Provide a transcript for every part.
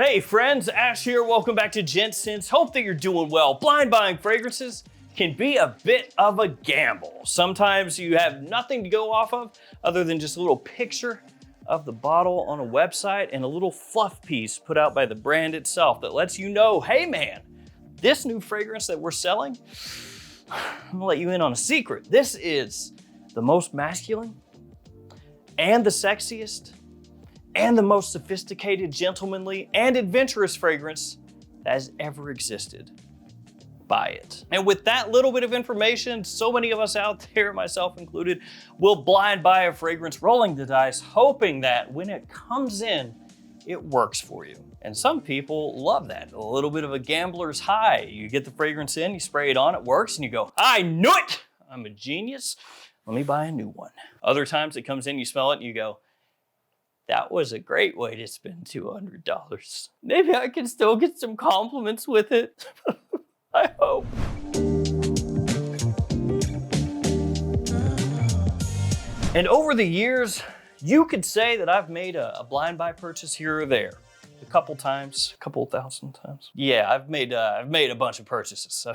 Hey friends, Ash here. Welcome back to Gent Sense. Hope that you're doing well. Blind buying fragrances can be a bit of a gamble. Sometimes you have nothing to go off of other than just a little picture of the bottle on a website and a little fluff piece put out by the brand itself that lets you know, hey man, this new fragrance that we're selling, I'm gonna let you in on a secret. This is the most masculine and the sexiest and the most sophisticated, gentlemanly, and adventurous fragrance that has ever existed. Buy it. And with that little bit of information, so many of us out there, myself included, will blind buy a fragrance, rolling the dice, hoping that when it comes in, it works for you. And some people love that, a little bit of a gambler's high. You get the fragrance in, you spray it on, it works, and you go, I knew it! I'm a genius. Let me buy a new one. Other times it comes in, you smell it, and you go, that was a great way to spend $200. Maybe I can still get some compliments with it. I hope. And over the years, you could say that I've made a blind buy purchase here or there. A couple times, a couple thousand times. Yeah, I've made a bunch of purchases.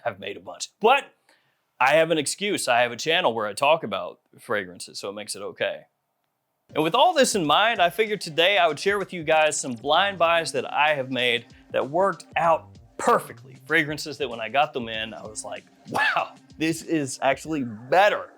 I've made a bunch. But I have an excuse. I have a channel where I talk about fragrances, so it makes it okay. And with all this in mind, I figured today I would share with you guys some blind buys that I have made that worked out perfectly. Fragrances that when I got them in, I was like, wow, this is actually better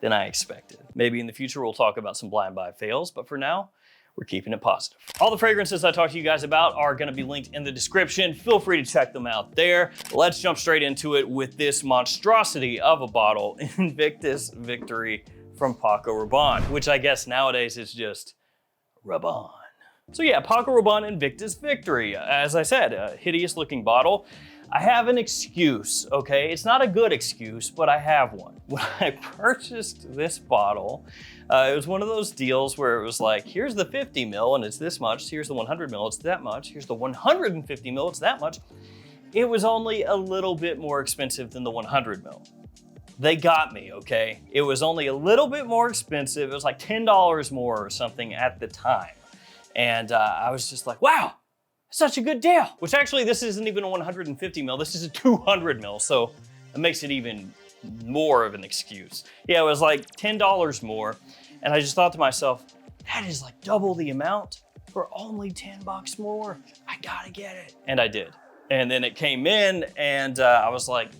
than I expected. Maybe in the future we'll talk about some blind buy fails, but for now, we're keeping it positive. All the fragrances I talked to you guys about are gonna be linked in the description. Feel free to check them out there. Let's jump straight into it with this monstrosity of a bottle, Invictus Victory from Paco Rabanne, which I guess nowadays is just Rabanne. So yeah, Paco Rabanne Invictus Victory. As I said, a hideous looking bottle. I have an excuse, okay? It's not a good excuse, but I have one. When I purchased this bottle, it was one of those deals where it was like, here's the 50 mil and it's this much, here's the 100 mil, it's that much, here's the 150 mil, it's that much. It was only a little bit more expensive than the 100 mil. They got me, okay? It was only a little bit more expensive. It was like $10 more or something at the time. And I was just like, wow, such a good deal. Which actually, this isn't even a 150 mil, this is a 200 mil. So it makes it even more of an excuse. Yeah, it was like $10 more. And I just thought to myself, that is like double the amount for only 10 bucks more. I gotta get it. And I did. And then it came in and I was like,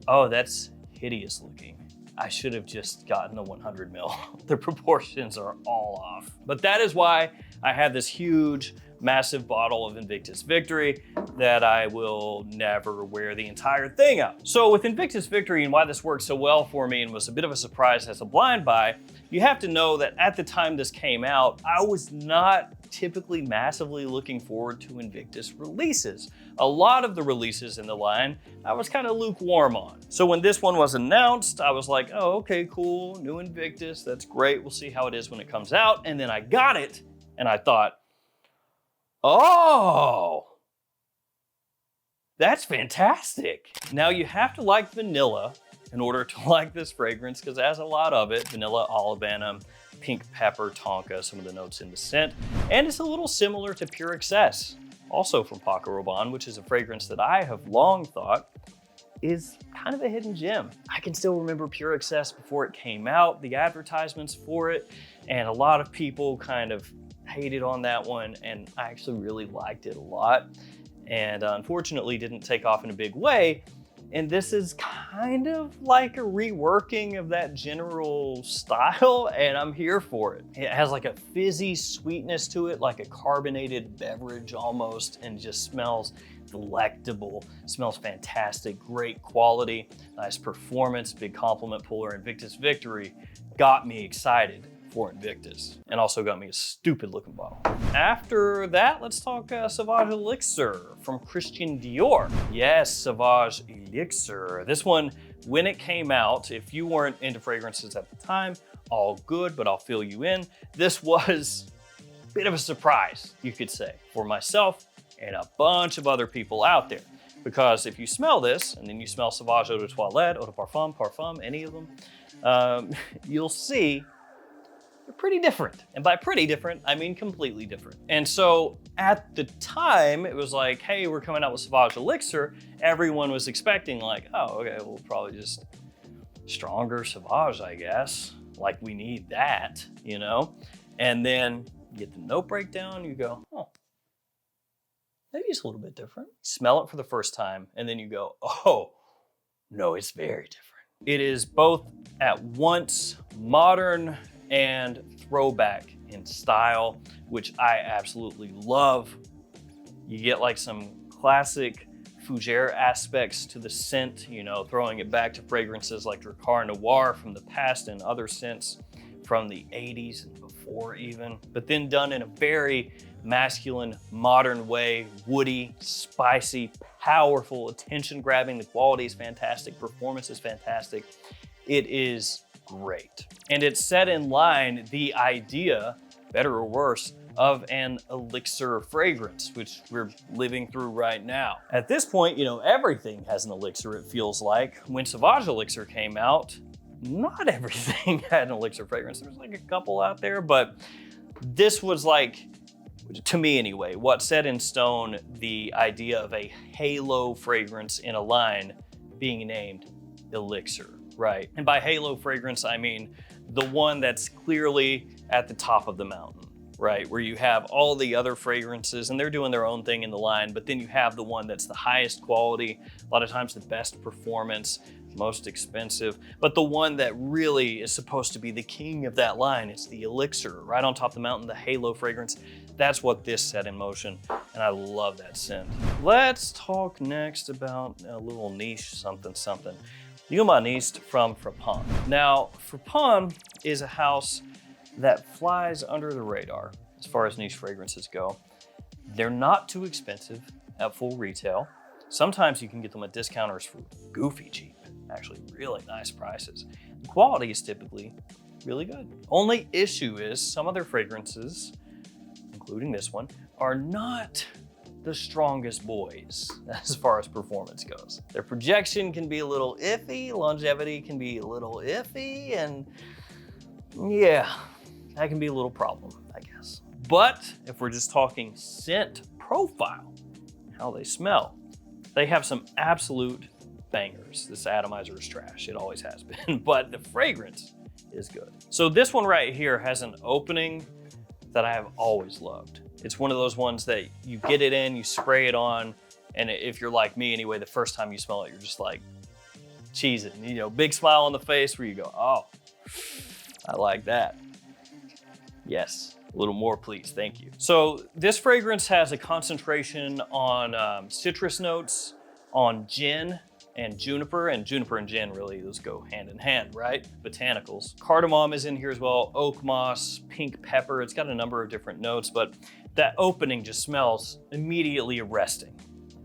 oh, that's hideous looking. I should have just gotten the 100 mil. The proportions are all off. But that is why I have this huge, massive bottle of Invictus Victory that I will never wear the entire thing out. So with Invictus Victory and why this worked so well for me and was a bit of a surprise as a blind buy, you have to know that at the time this came out, I was not typically massively looking forward to Invictus releases. A lot of the releases in the line, I was kind of lukewarm on. So when this one was announced, I was like, oh, okay, cool, new Invictus, that's great. We'll see how it is when it comes out. And then I got it and I thought, oh, that's fantastic. Now you have to like vanilla in order to like this fragrance because it has a lot of it, vanilla, olive venom, pink pepper, tonka, some of the notes in the scent. And it's a little similar to Pure Excess, also from Paco Rabanne, which is a fragrance that I have long thought is kind of a hidden gem. I can still remember Pure Excess before it came out, the advertisements for it, and a lot of people kind of hated on that one, and I actually really liked it a lot. And unfortunately didn't take off in a big way. And this is kind of like a reworking of that general style, and I'm here for it. It has like a fizzy sweetness to it, like a carbonated beverage almost, and just smells delectable, smells fantastic, great quality, nice performance, big compliment puller. Invictus Victory got me excited for Invictus, and also got me a stupid looking bottle. After that, let's talk Sauvage Elixir from Christian Dior. Yes, Sauvage Elixir. This one, when it came out, if you weren't into fragrances at the time, all good, but I'll fill you in. This was a bit of a surprise, you could say, for myself and a bunch of other people out there. Because if you smell this, and then you smell Sauvage Eau de Toilette, Eau de Parfum, any of them, you'll see they're pretty different. And by pretty different, I mean completely different. And so at the time, it was like, hey, we're coming out with Sauvage Elixir. Everyone was expecting like, oh, okay, we'll probably just stronger Sauvage, I guess. Like we need that, you know? And then you get the note breakdown, you go, oh, maybe it's a little bit different. Smell it for the first time, and then you go, oh, no, it's very different. It is both at once modern and throwback in style, which I absolutely love. You get like some classic fougere aspects to the scent, you know, throwing it back to fragrances like Drakkar Noir from the past and other scents from the 80s and before even, but then done in a very masculine, modern way, woody, spicy, powerful, attention-grabbing. The quality is fantastic, performance is fantastic. It is great. And it's set in line the idea, better or worse, of an elixir fragrance, which we're living through right now. At this point, you know, everything has an elixir, it feels like. When Sauvage Elixir came out, not everything had an elixir fragrance. There's like a couple out there, but this was like, to me anyway, what set in stone the idea of a halo fragrance in a line being named Elixir, right? And by halo fragrance, I mean the one that's clearly at the top of the mountain, right? Where you have all the other fragrances and they're doing their own thing in the line, but then you have the one that's the highest quality, a lot of times the best performance, most expensive, but the one that really is supposed to be the king of that line. It's the Elixir, right on top of the mountain, the halo fragrance. That's what this set in motion, and I love that scent. Let's talk next about a little niche something. JOMASHOP from Frappan. Now, Frappan is a house that flies under the radar as far as niche fragrances go. They're not too expensive at full retail. Sometimes you can get them at discounters for goofy cheap, actually really nice prices. The quality is typically really good. Only issue is some of their fragrances, including this one, are not the strongest boys as far as performance goes. Their projection can be a little iffy, longevity can be a little iffy, and yeah, that can be a little problem, I guess. But if we're just talking scent profile, how they smell, they have some absolute bangers. This atomizer is trash, it always has been, but the fragrance is good. So this one right here has an opening that I have always loved. It's one of those ones that you get it in, you spray it on, and if you're like me anyway, the first time you smell it, you're just like cheesing, you know, big smile on the face where you go, oh, I like that. Yes, a little more please, thank you. So this fragrance has a concentration on citrus notes, on gin and juniper and gin really, those go hand in hand, right? Botanicals. Cardamom is in here as well, oak moss, pink pepper. It's got a number of different notes, but that opening just smells immediately arresting.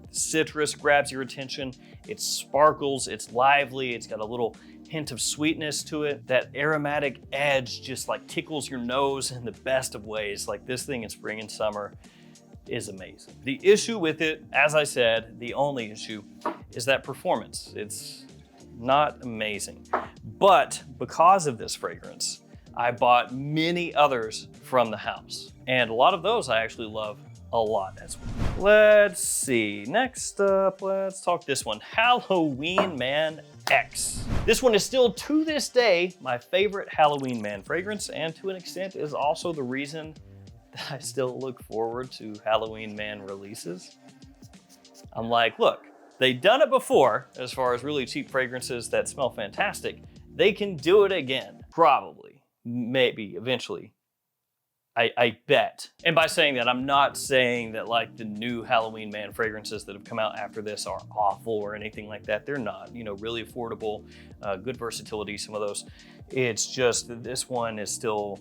Citrus grabs your attention, it sparkles, it's lively, it's got a little hint of sweetness to it. That aromatic edge just like tickles your nose in the best of ways. Like this thing in spring and summer is amazing. The issue with it, as I said, the only issue is that performance. It's not amazing. But because of this fragrance, I bought many others from the house. And a lot of those I actually love a lot as well. Let's see, next up, let's talk this one, Halloween Man X. This one is still to this day my favorite Halloween Man fragrance, and to an extent is also the reason that I still look forward to Halloween Man releases. I'm like, look, they've done it before as far as really cheap fragrances that smell fantastic. They can do it again, probably, maybe, eventually. I bet. And by saying that, I'm not saying that like the new Halloween Man fragrances that have come out after this are awful or anything like that. They're not, you know, really affordable, good versatility, some of those. It's just that this one is still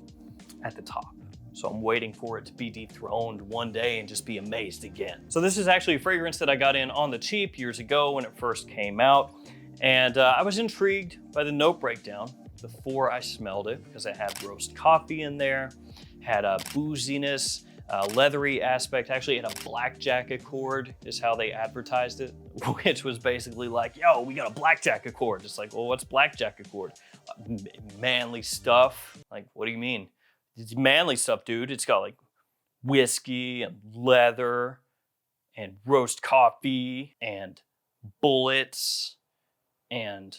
at the top. So I'm waiting for it to be dethroned one day and just be amazed again. So this is actually a fragrance that I got in on the cheap years ago when it first came out. And I was intrigued by the note breakdown before I smelled it because it had roast coffee in there, had a booziness, leathery aspect. Actually, it had a blackjack accord is how they advertised it, which was basically like, yo, we got a blackjack accord. It's like, well, what's blackjack accord? Manly stuff. Like, what do you mean? It's manly stuff, dude. It's got like whiskey and leather and roast coffee and bullets and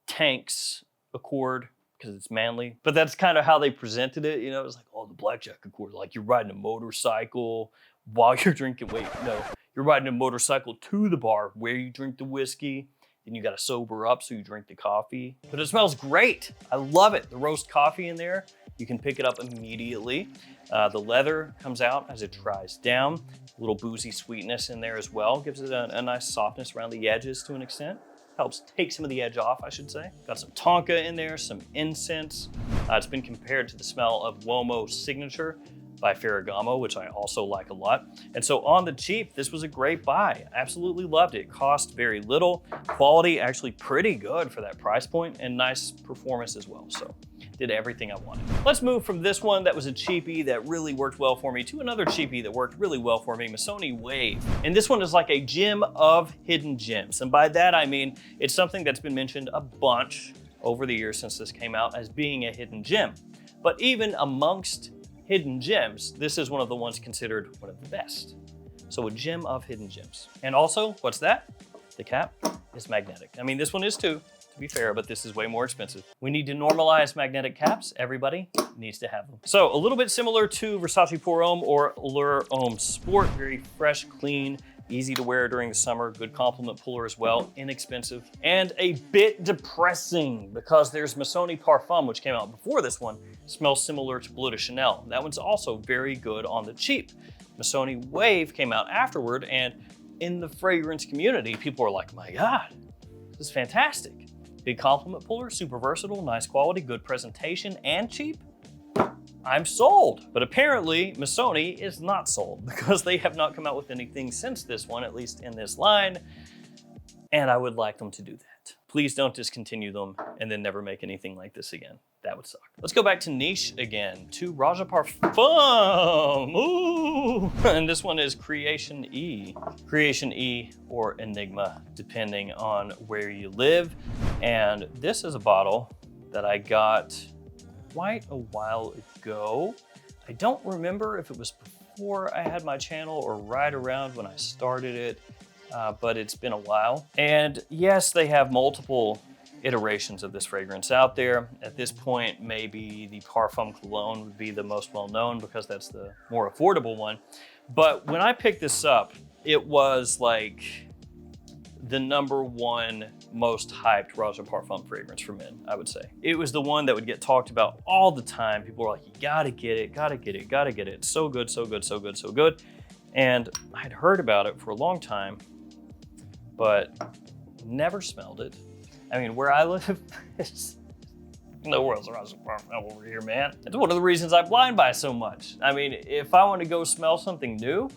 tanks Accord because it's manly. But that's kind of how they presented it. You know, it was like, oh, the blackjack Accord. Like you're riding a motorcycle while you're drinking. Wait, no, you're riding a motorcycle to the bar where you drink the whiskey. Then you got to sober up so you drink the coffee. But it smells great. I love it. The roast coffee in there, you can pick it up immediately. The leather comes out as it dries down. A little boozy sweetness in there as well. Gives it a nice softness around the edges to an extent. Helps take some of the edge off, I should say. Got some tonka in there, some incense. It's been compared to the smell of Uomo Signature by Ferragamo, which I also like a lot. And so on the cheap, this was a great buy. Absolutely loved it. Cost very little. Quality actually pretty good for that price point, and nice performance as well. So did everything I wanted. Let's move from this one that was a cheapie that really worked well for me to another cheapie that worked really well for me, Missoni Wave. And this one is like a gem of hidden gems. And by that, I mean, it's something that's been mentioned a bunch over the years since this came out as being a hidden gem. But even amongst hidden gems, this is one of the ones considered one of the best. So a gem of hidden gems. And also, what's that? The cap is magnetic. I mean, this one is too, to be fair, but this is way more expensive. We need to normalize magnetic caps. Everybody needs to have them. So a little bit similar to Versace Pour Homme or Allure Homme Sport. Very fresh, clean, easy to wear during the summer, good compliment puller as well, inexpensive, and a bit depressing because there's Missoni Parfum, which came out before this one, smells similar to Bleu de Chanel. That one's also very good on the cheap. Missoni Wave came out afterward, and in the fragrance community, people are like, my God, this is fantastic. Big compliment puller, super versatile, nice quality, good presentation, and cheap. I'm sold. But apparently Missoni is not sold because they have not come out with anything since this one, at least in this line. And I would like them to do that. Please don't discontinue them and then never make anything like this again. That would suck. Let's go back to niche again, to Raja Parfum. Ooh. And this one is Creation E. Creation E or Enigma, depending on where you live. And this is a bottle that I got quite a while ago. I don't remember if it was before I had my channel or right around when I started it, but it's been a while. And yes, they have multiple iterations of this fragrance out there. At this point, maybe the Parfum Cologne would be the most well-known because that's the more affordable one. But when I picked this up, it was like the #1 most hyped Raja Parfum fragrance for men, I would say. It was the one that would get talked about all the time. People were like, you gotta get it, gotta get it, gotta get it. It's so good, so good, so good, so good. And I'd heard about it for a long time, but never smelled it. I mean, where I live, no world's Raja Parfum over here, man. It's one of the reasons I blind buy so much. I mean, if I want to go smell something new,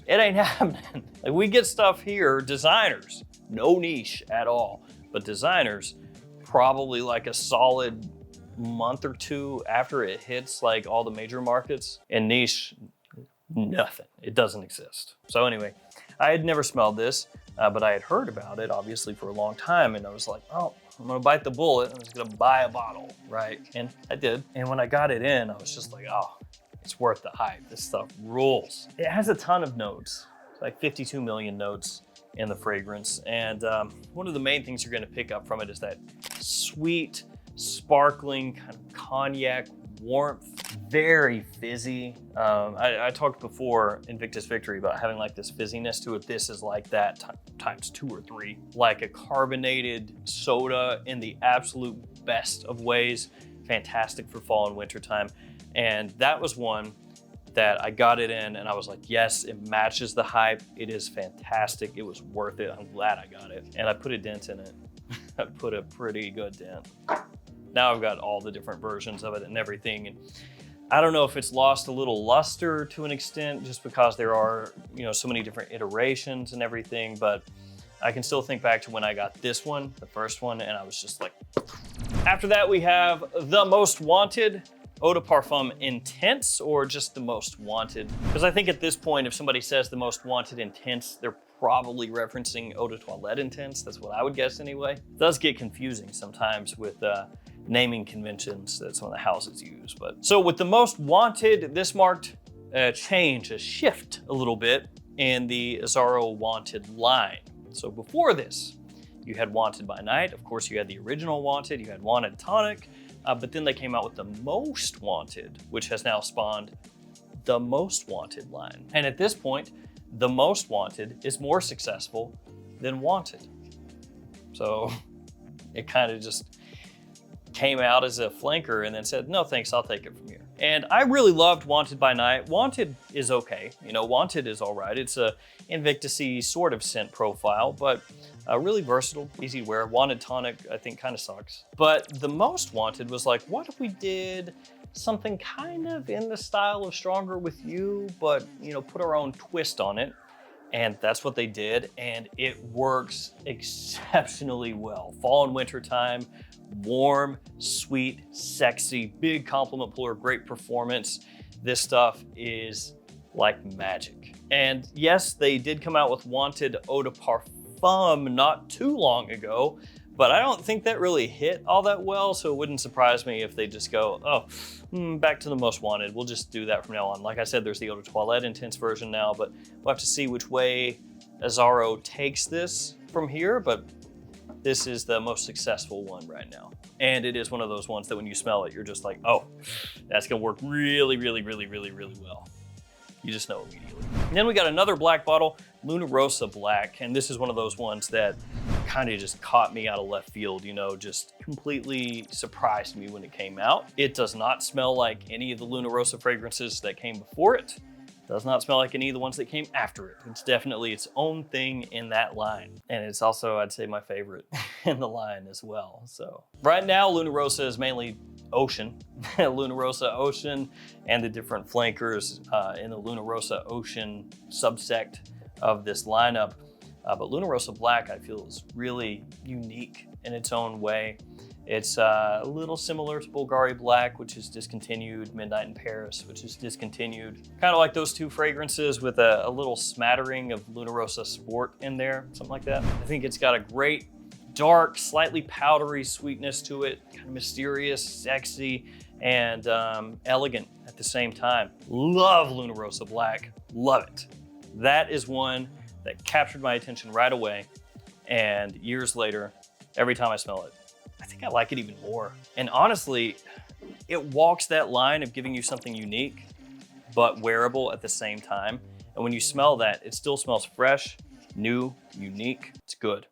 it ain't happening. Like, we get stuff here, designers, no niche at all, but designers, probably like a solid month or two after it hits like all the major markets. And niche, nothing. It doesn't exist. So anyway, I had never smelled this, but I had heard about it obviously for a long time, and I was like, oh, I'm gonna bite the bullet. I'm just gonna buy a bottle, right? And I did. And when I got it in, I was just like, oh, it's worth the hype. This stuff rules. It has a ton of notes, like 52 million notes in the fragrance. And one of the main things you're gonna pick up from it is that sweet, sparkling kind of cognac warmth, very fizzy. I talked before Invictus Victory about having like this fizziness to it. This is like that times 2 or 3, like a carbonated soda in the absolute best of ways. Fantastic for fall and winter time. And that was one that I got it in and I was like, yes, it matches the hype. It is fantastic. It was worth it. I'm glad I got it. And I put a dent in it. I put a pretty good dent. Now I've got all the different versions of it and everything. And I don't know if it's lost a little luster to an extent just because there are, you know, so many different iterations and everything, but I can still think back to when I got this one, the first one, and I was just like, after that we have the Most Wanted Eau de Parfum Intense, or just the Most Wanted. Because I think at this point, if somebody says the Most Wanted Intense, they're probably referencing Eau de Toilette Intense. That's what I would guess anyway. It does get confusing sometimes with naming conventions that some of the houses use. But so with the most wanted, this marked a change, a shift a little bit in the Azzaro wanted line. So before this, you had Wanted by Night. Of course, you had the original Wanted, you had Wanted Tonic, but then they came out with the Most Wanted, which has now spawned the Most Wanted line. And at this point, the Most Wanted is more successful than Wanted. So it kind of just came out as a flanker and then said, no thanks, I'll take it from here. And I really loved Wanted by Night. Wanted is okay, you know, Wanted is all right. It's a Invictus-y sort of scent profile, but really versatile, easy to wear. Wanted Tonic, I think, kind of sucks. But the Most Wanted was like, what if we did something kind of in the style of Stronger With You, but, you know, put our own twist on it? And that's what they did, and it works exceptionally well. Fall and winter time, warm, sweet, sexy, big compliment puller, great performance. This stuff is like magic. And yes, they did come out with Wanted Eau de Parfum not too long ago, but I don't think that really hit all that well, so it wouldn't surprise me if they just go, oh, back to the Most Wanted. We'll just do that from now on. Like I said, there's the Eau de Toilette Intense version now, but we'll have to see which way Azzaro takes this from here, but this is the most successful one right now. And it is one of those ones that when you smell it, you're just like, oh, that's gonna work really, really, really, really, really well. You just know immediately. And then we got another black bottle, Luna Rosa Black, and this is one of those ones that kind of just caught me out of left field, you know, just completely surprised me when it came out. It does not smell like any of the Luna Rosa fragrances that came before it. Does not smell like any of the ones that came after it. It's definitely its own thing in that line. And it's also, I'd say, my favorite in the line as well. So right now, Luna Rosa is mainly Ocean. Luna Rosa Ocean and the different flankers in the Luna Rosa Ocean subsect of this lineup. But Luna Rosa Black, I feel, is really unique in its own way. It's a little similar to Bulgari Black, which is discontinued, Midnight in Paris, which is discontinued. Kind of like those two fragrances with a little smattering of Luna Rosa Sport in there, something like that. I think it's got a great, dark, slightly powdery sweetness to it, kind of mysterious, sexy, and elegant at the same time. Love Luna Rosa Black, love it. That is one that captured my attention right away, and years later, every time I smell it, I think I like it even more. And honestly, it walks that line of giving you something unique, but wearable at the same time. And when you smell that, it still smells fresh, new, unique. It's good.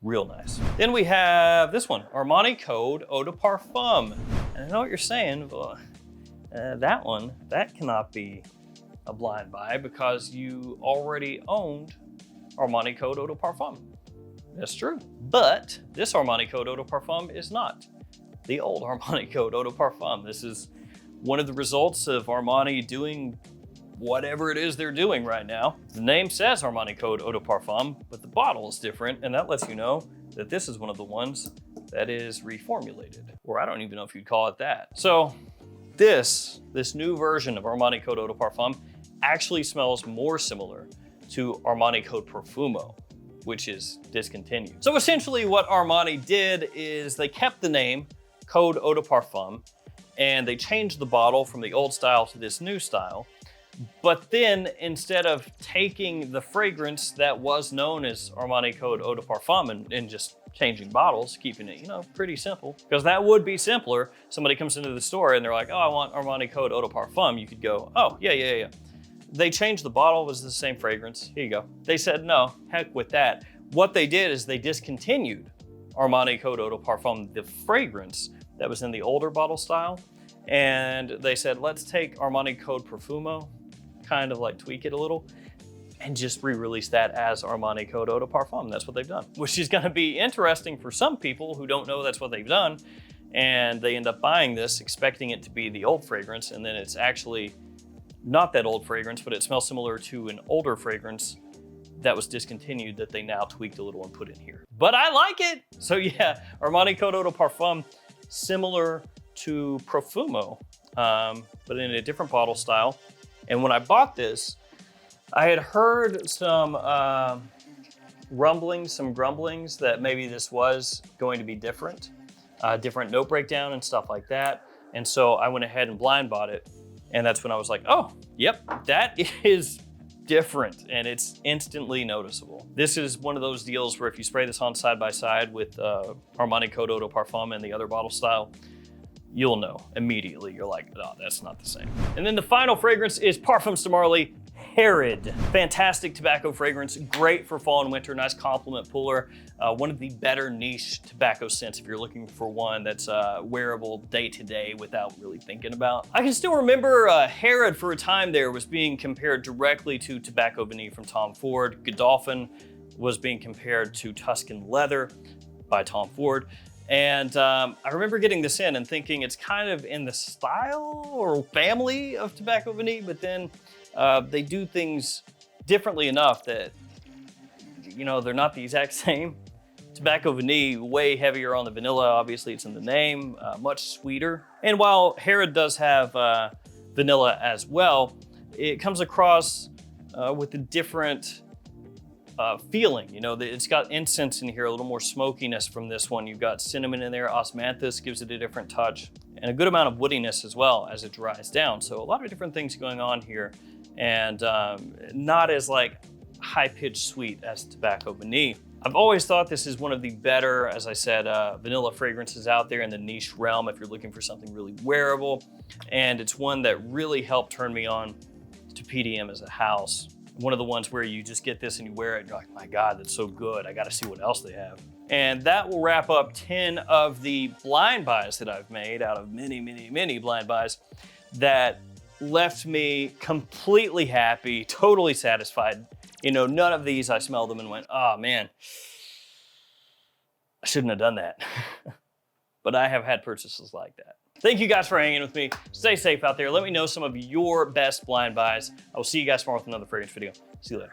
Real nice. Then we have this one, Armani Code Eau de Parfum. And I know what you're saying, but that one, that cannot be a blind buy because you already owned Armani Code Eau de Parfum. That's true. But this Armani Code Eau de Parfum is not the old Armani Code Eau de Parfum. This is one of the results of Armani doing whatever it is they're doing right now. The name says Armani Code Eau de Parfum, but the bottle is different, and that lets you know that this is one of the ones that is reformulated, or I don't even know if you'd call it that. So this new version of Armani Code Eau de Parfum actually smells more similar to Armani Code Profumo, which is discontinued. So essentially what Armani did is they kept the name Code Eau de Parfum and they changed the bottle from the old style to this new style. But then instead of taking the fragrance that was known as Armani Code Eau de Parfum and just changing bottles, keeping it, you know, pretty simple, because that would be simpler. Somebody comes into the store and they're like, oh, I want Armani Code Eau de Parfum. You could go, oh, yeah. They changed the bottle, it was the same fragrance. Here you go. They said, no, heck with that. What they did is they discontinued Armani Code Eau de Parfum, the fragrance that was in the older bottle style. And they said, let's take Armani Code Profumo, kind of like tweak it a little, and just re-release that as Armani Code Eau de Parfum. That's what they've done, which is gonna be interesting for some people who don't know that's what they've done. And they end up buying this, expecting it to be the old fragrance, and then it's actually not that old fragrance, but it smells similar to an older fragrance that was discontinued that they now tweaked a little and put in here. But I like it. So yeah, Armani Code Eau de Parfum, similar to Profumo, but in a different bottle style. And when I bought this, I had heard some rumblings, some grumblings that maybe this was going to be different. different note breakdown and stuff like that. And so I went ahead and blind bought it. And that's when I was like, oh, yep, that is different and it's instantly noticeable. This is one of those deals where if you spray this on side by side with Armani Code Eau de Parfum and the other bottle style, you'll know immediately. You're like, oh, that's not the same. And then the final fragrance is Parfums de Marly Herod. Fantastic tobacco fragrance, great for fall and winter, nice compliment puller. One of the better niche tobacco scents if you're looking for one that's wearable day to day without really thinking about. I can still remember Herod for a time there was being compared directly to Tobacco Vanille from Tom Ford. Godolphin was being compared to Tuscan Leather by Tom Ford. And I remember getting this in and thinking it's kind of in the style or family of Tobacco Vanille, but then they do things differently enough that, you know, they're not the exact same. Tobacco Vanille, way heavier on the vanilla, obviously it's in the name, much sweeter. And while Herod does have vanilla as well, it comes across with a different feeling. You know, it's got incense in here, a little more smokiness from this one. You've got cinnamon in there, osmanthus gives it a different touch, and a good amount of woodiness as well as it dries down. So a lot of different things going on here, and not as like high-pitched sweet as Tobacco Vanille. I've always thought this is one of the better, as I said, vanilla fragrances out there in the niche realm if you're looking for something really wearable. And it's one that really helped turn me on to PDM as a house. One of the ones where you just get this and you wear it and you're like, my God, that's so good. I gotta see what else they have. And that will wrap up 10 of the blind buys that I've made out of many, many, many blind buys that left me completely happy, totally satisfied. You know, none of these I smelled them and went, oh man, I shouldn't have done that. But I have had purchases like that. Thank you guys for hanging with me. Stay safe out there. Let me know some of your best blind buys. I will see you guys tomorrow with another fragrance video. See you later.